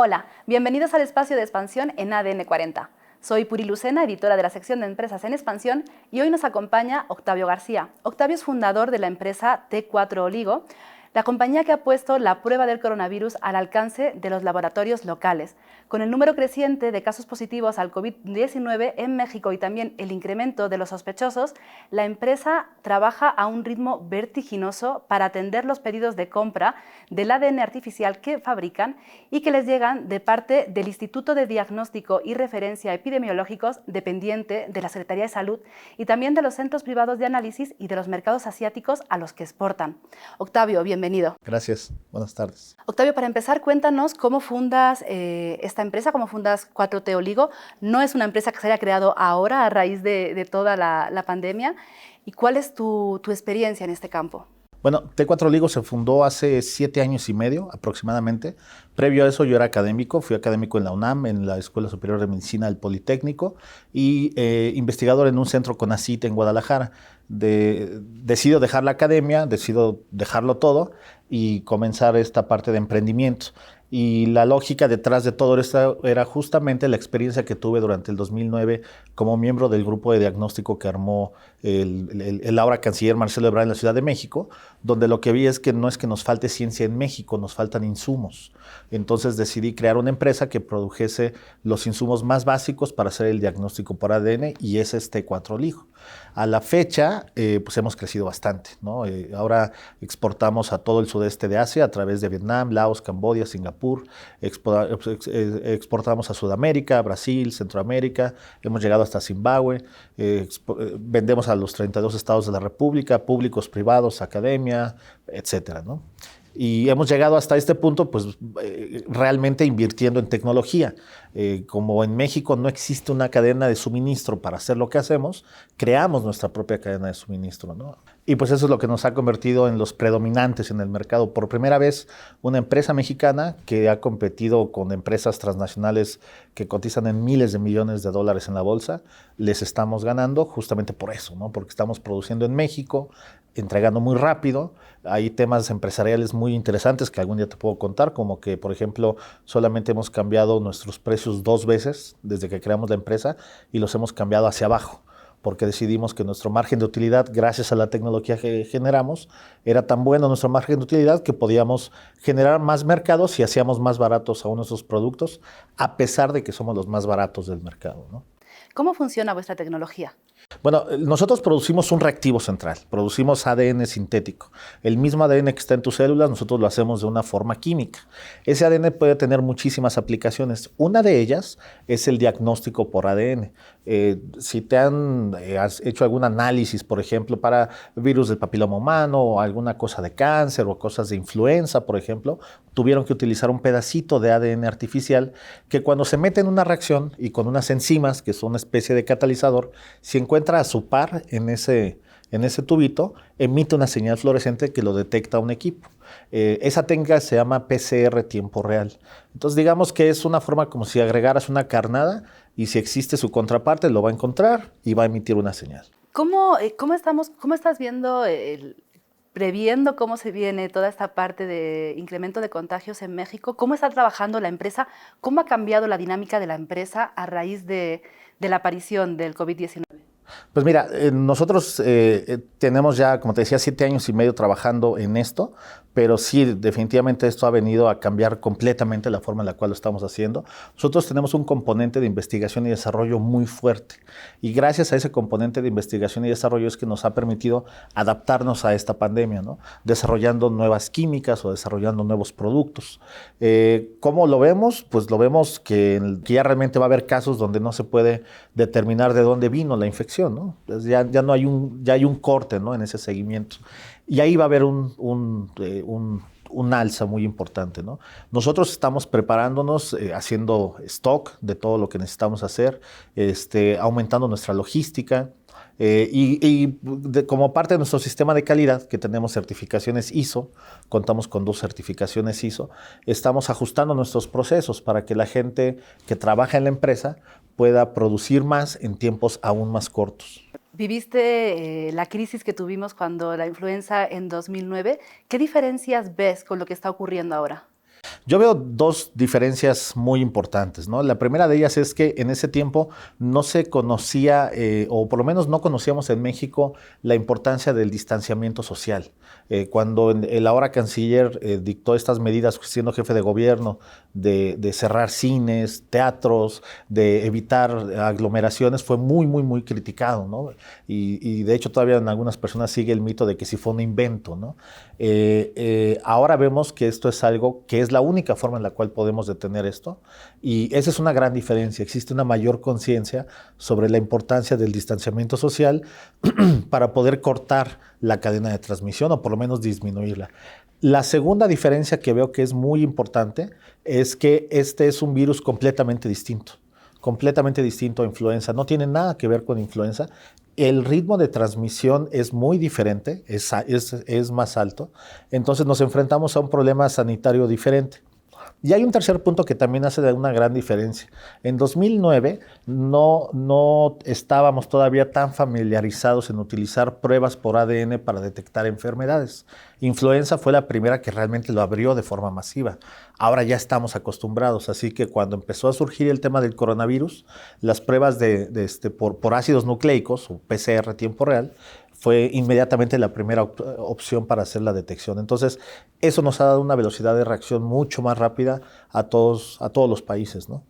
Hola, bienvenidos al espacio de expansión en ADN 40. Soy Puri Lucena, editora de la sección de empresas en expansión, y hoy nos acompaña Octavio García. Octavio es fundador de la empresa T4 Oligo, la compañía que ha puesto la prueba del coronavirus al alcance de los laboratorios locales. Con el número creciente de casos positivos al COVID-19 en México y también el incremento de los sospechosos, la empresa trabaja a un ritmo vertiginoso para atender los pedidos de compra del ADN artificial que fabrican y que les llegan de parte del Instituto de Diagnóstico y Referencia Epidemiológicos, dependiente de la Secretaría de Salud, y también de los centros privados de análisis y de los mercados asiáticos a los que exportan. Octavio, bienvenido. Gracias, buenas tardes. Octavio, para empezar, cuéntanos cómo fundas esta empresa, cómo fundas 4T Oligo. No es una empresa que se haya creado ahora a raíz de toda la pandemia. ¿Y cuál es tu experiencia en este campo? Bueno, T4 Oligo se fundó hace 7 años y medio aproximadamente. Previo a eso yo era académico, fui académico en la UNAM, en la Escuela Superior de Medicina del Politécnico, y investigador en un centro CONACYT en Guadalajara. Decido dejar la academia, decido dejarlo todo y comenzar esta parte de emprendimiento. Y la lógica detrás de todo esto era justamente la experiencia que tuve durante el 2009 como miembro del grupo de diagnóstico que armó el ahora canciller Marcelo Ebrard en la Ciudad de México, donde lo que vi es que no es que nos falte ciencia en México, nos faltan insumos. Entonces decidí crear una empresa que produjese los insumos más básicos para hacer el diagnóstico por ADN, y ese es T4 Oligo. A la fecha, pues hemos crecido bastante, ¿no? Ahora exportamos a todo el sudeste de Asia a través de Vietnam, Laos, Camboya, Singapur. Exportamos a Sudamérica, Brasil, Centroamérica. Hemos llegado hasta Zimbabue. Vendemos a los 32 estados de la República, públicos, privados, academia, etcétera, ¿no? Y hemos llegado hasta este punto, pues realmente invirtiendo en tecnología. Como en México no existe una cadena de suministro para hacer lo que hacemos, creamos nuestra propia cadena de suministro, ¿no? Y pues eso es lo que nos ha convertido en los predominantes en el mercado. Por primera vez, una empresa mexicana que ha competido con empresas transnacionales que cotizan en miles de millones de dólares en la bolsa, les estamos ganando justamente por eso, ¿no? Porque estamos produciendo en México, entregando muy rápido. Hay temas empresariales muy interesantes que algún día te puedo contar, como que, por ejemplo, solamente hemos cambiado nuestros precios 2 veces desde que creamos la empresa, y los hemos cambiado hacia abajo, porque decidimos que nuestro margen de utilidad, gracias a la tecnología que generamos, era tan bueno nuestro margen de utilidad que podíamos generar más mercados si hacíamos más baratos aún nuestros productos, a pesar de que somos los más baratos del mercado, ¿no? ¿Cómo funciona vuestra tecnología? Bueno, nosotros producimos un reactivo central, producimos ADN sintético. El mismo ADN que está en tus células, nosotros lo hacemos de una forma química. Ese ADN puede tener muchísimas aplicaciones. Una de ellas es el diagnóstico por ADN. Si te has hecho algún análisis, por ejemplo, para virus del papiloma humano, o alguna cosa de cáncer, o cosas de influenza, por ejemplo, tuvieron que utilizar un pedacito de ADN artificial que, cuando se mete en una reacción y con unas enzimas, que son una especie de catalizador, si encuentra a su par en ese tubito, emite una señal fluorescente que lo detecta un equipo. Esa técnica se llama PCR tiempo real. Entonces, digamos que es una forma como si agregaras una carnada, y si existe su contraparte, lo va a encontrar y va a emitir una señal. ¿Cómo estás viendo, previendo cómo se viene toda esta parte de incremento de contagios en México? ¿Cómo está trabajando la empresa? ¿Cómo ha cambiado la dinámica de la empresa a raíz de la aparición del COVID-19? Pues mira, nosotros tenemos ya, como te decía, 7 años y medio trabajando en esto, pero sí, definitivamente esto ha venido a cambiar completamente la forma en la cual lo estamos haciendo. Nosotros tenemos un componente de investigación y desarrollo muy fuerte, y gracias a ese componente de investigación y desarrollo es que nos ha permitido adaptarnos a esta pandemia, ¿no? Desarrollando nuevas químicas o desarrollando nuevos productos. ¿Cómo lo vemos? Pues lo vemos que ya realmente va a haber casos donde no se puede determinar de dónde vino la infección, ¿no? Entonces ya no hay ya hay un corte, ¿no?, en ese seguimiento. Y ahí va a haber un alza muy importante, ¿no? Nosotros estamos preparándonos, haciendo stock de todo lo que necesitamos hacer, aumentando nuestra logística, como parte de nuestro sistema de calidad, que tenemos certificaciones ISO, contamos con 2 certificaciones ISO, estamos ajustando nuestros procesos para que la gente que trabaja en la empresa pueda producir más en tiempos aún más cortos. Viviste la crisis que tuvimos cuando la influenza en 2009. ¿Qué diferencias ves con lo que está ocurriendo ahora? Yo veo dos diferencias muy importantes, ¿no? La primera de ellas es que en ese tiempo no se conocía, o por lo menos no conocíamos en México, la importancia del distanciamiento social. Cuando el ahora canciller dictó estas medidas, siendo jefe de gobierno, de cerrar cines, teatros, de evitar aglomeraciones, fue muy, muy, muy criticado, ¿no? Y de hecho todavía en algunas personas sigue el mito de que si fue un invento, ¿no? Ahora vemos que esto es algo que es la única forma en la cual podemos detener esto, y esa es una gran diferencia. Existe una mayor conciencia sobre la importancia del distanciamiento social para poder cortar la cadena de transmisión o por lo menos disminuirla. La segunda diferencia que veo que es muy importante es que este es un virus completamente distinto a influenza. No tiene nada que ver con influenza. El ritmo de transmisión es muy diferente, es más alto. Entonces nos enfrentamos a un problema sanitario diferente. Y hay un tercer punto que también hace una gran diferencia. En 2009 no estábamos todavía tan familiarizados en utilizar pruebas por ADN para detectar enfermedades. Influenza fue la primera que realmente lo abrió de forma masiva. Ahora ya estamos acostumbrados, así que cuando empezó a surgir el tema del coronavirus, las pruebas por ácidos nucleicos o PCR a tiempo real fue inmediatamente la primera opción para hacer la detección. Entonces, eso nos ha dado una velocidad de reacción mucho más rápida a todos los países, ¿no?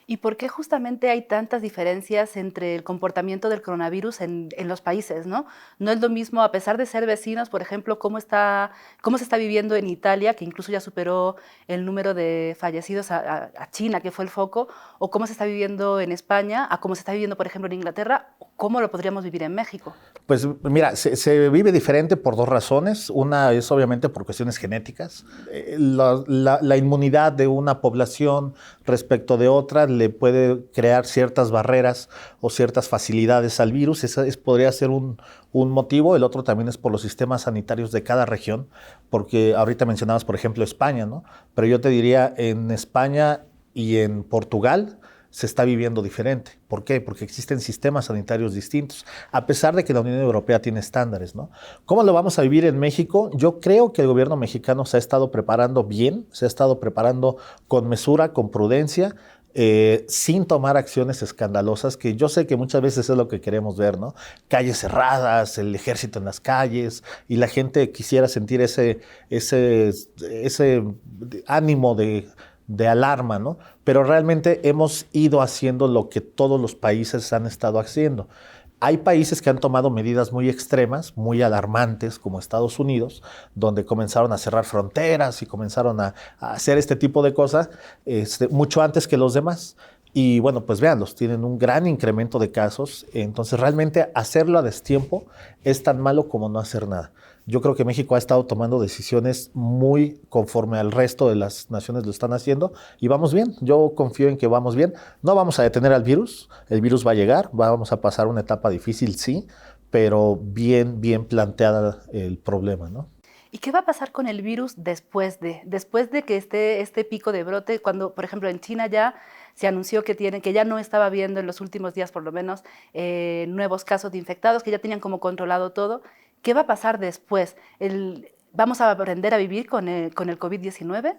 ¿Y por qué justamente hay tantas diferencias entre el comportamiento del coronavirus en los países, ¿no? No es lo mismo, a pesar de ser vecinos, por ejemplo, cómo se está viviendo en Italia, que incluso ya superó el número de fallecidos a China, que fue el foco, o cómo se está viviendo en España, a cómo se está viviendo, por ejemplo, en Inglaterra, o cómo lo podríamos vivir en México. Pues mira, se vive diferente por dos razones. Una es obviamente por cuestiones genéticas. La inmunidad de una población respecto de otra le puede crear ciertas barreras o ciertas facilidades al virus. Podría ser un motivo. El otro también es por los sistemas sanitarios de cada región, porque ahorita mencionabas, por ejemplo, España, ¿no? Pero yo te diría, en España y en Portugal se está viviendo diferente. ¿Por qué? Porque existen sistemas sanitarios distintos, a pesar de que la Unión Europea tiene estándares, ¿no? ¿Cómo lo vamos a vivir en México? Yo creo que el gobierno mexicano se ha estado preparando bien, se ha estado preparando con mesura, con prudencia, sin tomar acciones escandalosas, que yo sé que muchas veces es lo que queremos ver, ¿no? Calles cerradas, el ejército en las calles, y la gente quisiera sentir ese ánimo de alarma, ¿no? Pero realmente hemos ido haciendo lo que todos los países han estado haciendo. Hay países que han tomado medidas muy extremas, muy alarmantes, como Estados Unidos, donde comenzaron a cerrar fronteras y comenzaron a hacer este tipo de cosas mucho antes que los demás. Y bueno, pues véanlos, tienen un gran incremento de casos. Entonces realmente hacerlo a destiempo es tan malo como no hacer nada. Yo creo que México ha estado tomando decisiones muy conforme al resto de las naciones lo están haciendo y vamos bien. Yo confío en que vamos bien. No vamos a detener al virus, el virus va a llegar, vamos a pasar una etapa difícil, sí, pero bien, bien planteada el problema, ¿no? ¿Y qué va a pasar con el virus después de que esté este pico de brote? Cuando, por ejemplo, en China ya se anunció que ya no estaba habiendo en los últimos días, por lo menos, nuevos casos de infectados, que ya tenían como controlado todo. ¿Qué va a pasar después? ¿Vamos a aprender a vivir con el COVID-19?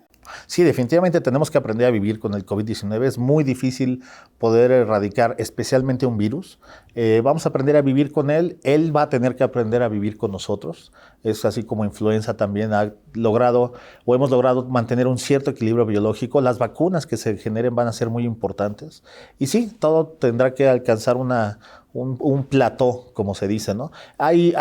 Sí, definitivamente tenemos que aprender a vivir con el COVID-19. Es muy difícil poder erradicar especialmente un virus. Vamos a aprender a vivir con él. Él va a tener que aprender a vivir con nosotros. Es así como influenza también ha logrado o hemos logrado mantener un cierto equilibrio biológico. Las vacunas que se generen van a ser muy importantes. Y sí, todo tendrá que alcanzar un plató, como se dice, ¿no? Hay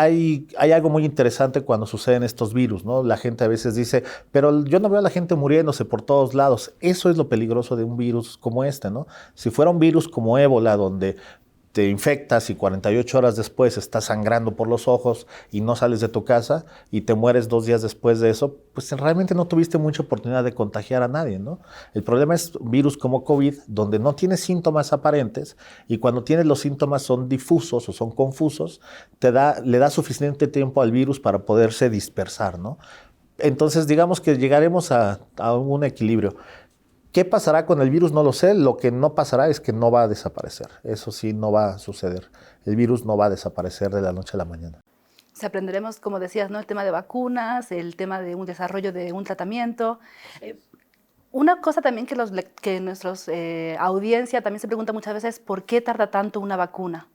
algo muy interesante cuando suceden estos virus, ¿no? La gente a veces dice, pero yo no veo a la gente muriéndose por todos lados. Eso es lo peligroso de un virus como este, ¿no? Si fuera un virus como ébola, donde te infectas y 48 horas después estás sangrando por los ojos y no sales de tu casa y te mueres 2 días después de eso, pues realmente no tuviste mucha oportunidad de contagiar a nadie, ¿no? El problema es virus como COVID, donde no tienes síntomas aparentes y cuando tienes los síntomas son difusos o son confusos, le da suficiente tiempo al virus para poderse dispersar, ¿no? Entonces digamos que llegaremos a un equilibrio. ¿Qué pasará con el virus? No lo sé. Lo que no pasará es que no va a desaparecer. Eso sí, no va a suceder. El virus no va a desaparecer de la noche a la mañana. Si aprenderemos, como decías, ¿no? El tema de vacunas, el tema de un desarrollo de un tratamiento. Una cosa también que nuestra audiencia también se pregunta muchas veces, ¿por qué tarda tanto una vacuna?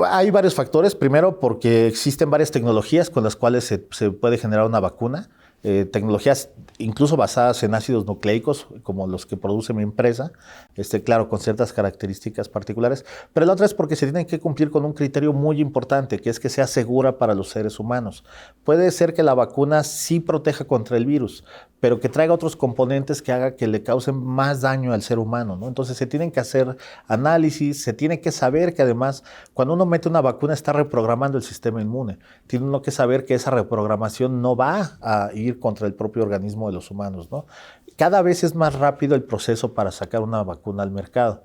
Hay varios factores. Primero, porque existen varias tecnologías con las cuales se puede generar una vacuna. Tecnologías incluso basadas en ácidos nucleicos, como los que produce mi empresa, claro, con ciertas características particulares. Pero la otra es porque se tienen que cumplir con un criterio muy importante, que es que sea segura para los seres humanos. Puede ser que la vacuna sí proteja contra el virus, pero que traiga otros componentes que haga que le causen más daño al ser humano, ¿no? Entonces se tienen que hacer análisis, se tiene que saber que además cuando uno mete una vacuna está reprogramando el sistema inmune. Tiene uno que saber que esa reprogramación no va a ir contra el propio organismo de los humanos, ¿no? Cada vez es más rápido el proceso para sacar una vacuna al mercado,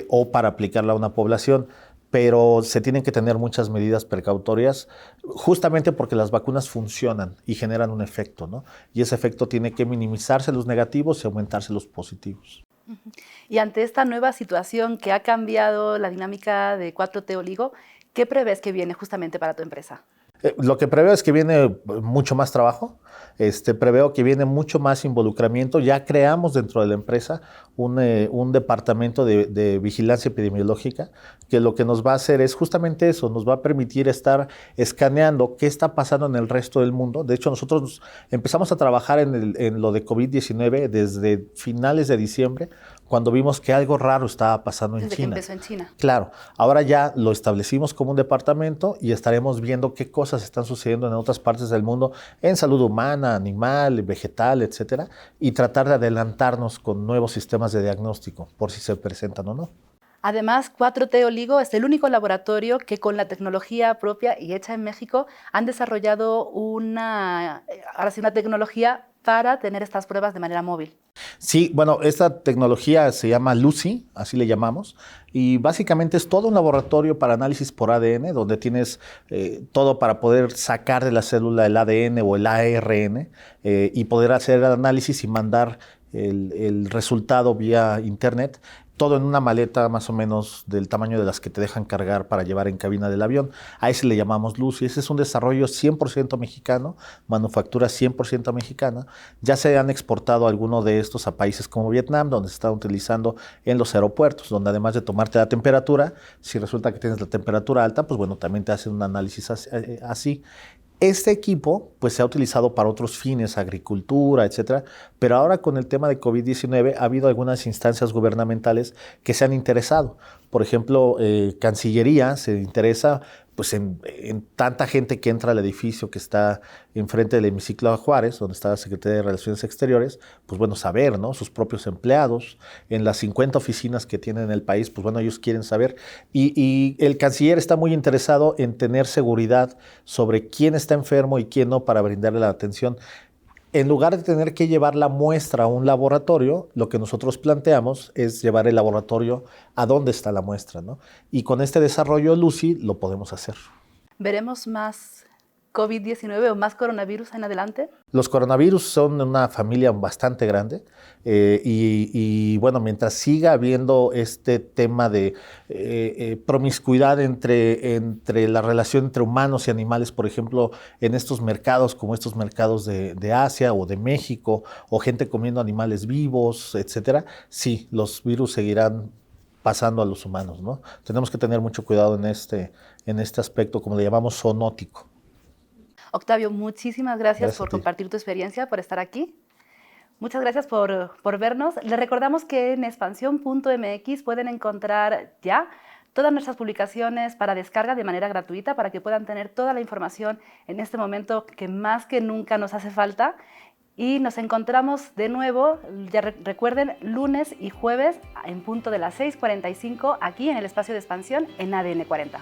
o para aplicarla a una población, pero se tienen que tener muchas medidas precautorias, justamente porque las vacunas funcionan y generan un efecto, ¿no? Y ese efecto tiene que minimizarse los negativos y aumentarse los positivos. Y ante esta nueva situación que ha cambiado la dinámica de 4T Oligo, ¿qué prevés que viene justamente para tu empresa? Lo que preveo es que viene mucho más trabajo, preveo que viene mucho más involucramiento. Ya creamos dentro de la empresa un departamento de vigilancia epidemiológica, que lo que nos va a hacer es justamente eso, nos va a permitir estar escaneando qué está pasando en el resto del mundo. De hecho, nosotros empezamos a trabajar en lo de COVID-19 desde finales de diciembre, cuando vimos que algo raro estaba pasando en Desde China. que empezó en China. Claro, ahora ya lo establecimos como un departamento y estaremos viendo qué cosas están sucediendo en otras partes del mundo, en salud humana, animal, vegetal, etcétera, y tratar de adelantarnos con nuevos sistemas de diagnóstico, por si se presentan o no. Además, 4T Oligo es el único laboratorio que con la tecnología propia y hecha en México han desarrollado una tecnología para tener estas pruebas de manera móvil. Sí, bueno, esta tecnología se llama Lucy, así le llamamos, y básicamente es todo un laboratorio para análisis por ADN, donde tienes todo para poder sacar de la célula el ADN o el ARN y poder hacer el análisis y mandar el resultado vía internet, todo en una maleta más o menos del tamaño de las que te dejan cargar para llevar en cabina del avión. A ese le llamamos Lucy. Ese es un desarrollo 100% mexicano, manufactura 100% mexicana. Ya se han exportado algunos de estos a países como Vietnam, donde se están utilizando en los aeropuertos, donde además de tomarte la temperatura, si resulta que tienes la temperatura alta, pues bueno, también te hacen un análisis así. Este equipo pues, se ha utilizado para otros fines, agricultura, etcétera, pero ahora con el tema de COVID-19 ha habido algunas instancias gubernamentales que se han interesado. Por ejemplo, Cancillería se interesa pues, en tanta gente que entra al edificio que está enfrente del hemiciclo de Juárez, donde está la Secretaría de Relaciones Exteriores, pues bueno, saber, ¿no? Sus propios empleados, en las 50 oficinas que tienen en el país, pues bueno, ellos quieren saber. Y el canciller está muy interesado en tener seguridad sobre quién está enfermo y quién no para brindarle la atención. En lugar de tener que llevar la muestra a un laboratorio, lo que nosotros planteamos es llevar el laboratorio a dónde está la muestra, ¿no? Y con este desarrollo Lucy lo podemos hacer. ¿Veremos más COVID-19 o más coronavirus en adelante? Los coronavirus son una familia bastante grande y bueno, mientras siga habiendo este tema de promiscuidad entre la relación entre humanos y animales, por ejemplo, en estos mercados como estos mercados de Asia o de México, o gente comiendo animales vivos, etcétera, sí, los virus seguirán pasando a los humanos, ¿no? Tenemos que tener mucho cuidado en este aspecto, como le llamamos, zoonótico. Octavio, muchísimas gracias por compartir tu experiencia, por estar aquí. Muchas gracias por vernos. Les recordamos que en expansión.mx pueden encontrar ya todas nuestras publicaciones para descarga de manera gratuita para que puedan tener toda la información en este momento que más que nunca nos hace falta. Y nos encontramos de nuevo, ya recuerden, lunes y jueves en punto de las 6:45 aquí en el espacio de expansión en ADN 40.